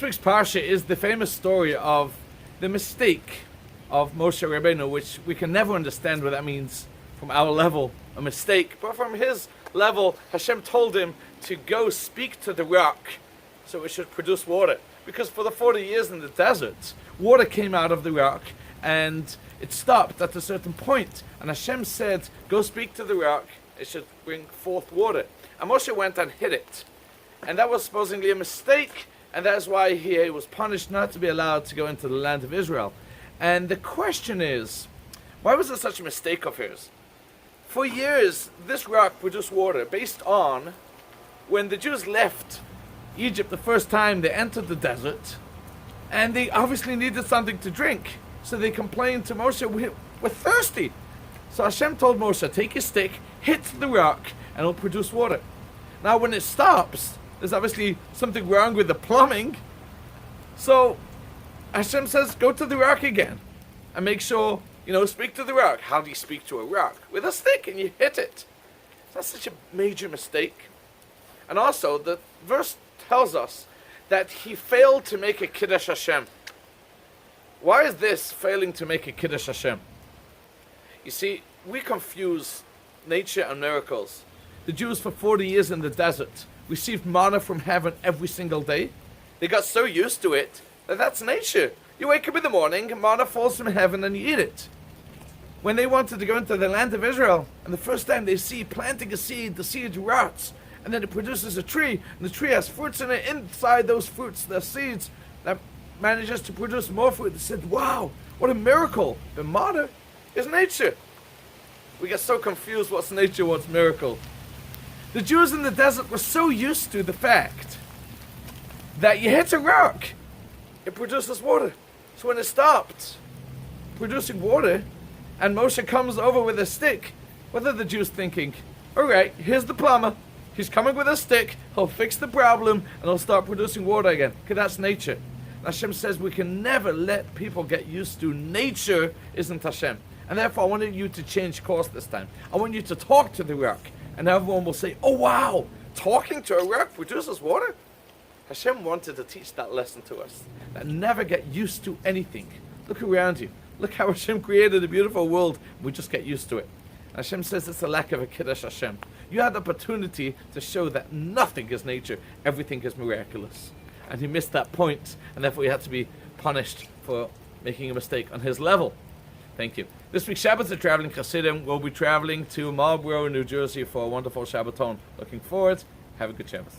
This week's Parsha is the famous story of the mistake of Moshe Rabbeinu, which we can never understand what that means from our level, a mistake. But from his level, Hashem told him to go speak to the rock so it should produce water. Because for the 40 years in the desert, water came out of the rock and it stopped at a certain point. And Hashem said, go speak to the rock, it should bring forth water. And Moshe went and hid it. And that was supposedly a mistake, and that's why he was punished not to be allowed to go into the land of Israel. And the question is, why was it such a mistake of his? For years, this rock produced water based on when the Jews left Egypt the first time they entered the desert, and they obviously needed something to drink. So they complained to Moshe, we're thirsty. So Hashem told Moshe, take your stick, hit the rock, and it'll produce water. Now when it stops, there's obviously something wrong with the plumbing. So Hashem says, go to the rock again and make sure, speak to the rock. How do you speak to a rock? With a stick, and you hit it. That's such a major mistake. And also, the verse tells us that he failed to make a Kiddush Hashem. Why is this failing to make a Kiddush Hashem? You see, we confuse nature and miracles. The Jews for 40 years in the desert received manna from heaven every single day. They got so used to it that that's nature. You wake up in the morning, manna falls from heaven and you eat it. When they wanted to go into the land of Israel, and the first time they see planting a seed, the seed rots, and then it produces a tree, and the tree has fruits in it. Inside those fruits, the seeds that manages to produce more fruit. They said, wow, what a miracle. The manna is nature. We get so confused what's nature, what's miracle. The Jews in the desert were so used to the fact that you hit a rock, it produces water. So when it stopped producing water, and Moshe comes over with a stick, what are the Jews thinking? Alright, here's the plumber. He's coming with a stick, he'll fix the problem, and he'll start producing water again. Okay, that's nature. And Hashem says we can never let people get used to nature isn't Hashem. And therefore I wanted you to change course this time. I want you to talk to the rock. And everyone will say, oh wow, talking to a rock produces water? Hashem wanted to teach that lesson to us. That never get used to anything. Look around you. Look how Hashem created a beautiful world. We just get used to it. Hashem says it's a lack of a Kiddush Hashem. You had the opportunity to show that nothing is nature. Everything is miraculous. And he missed that point. And therefore he had to be punished for making a mistake on his level. Thank you. This week's Shabbat, the traveling Hasidim will be traveling to Marlborough, New Jersey for a wonderful Shabbaton. Looking forward. Have a good Shabbat.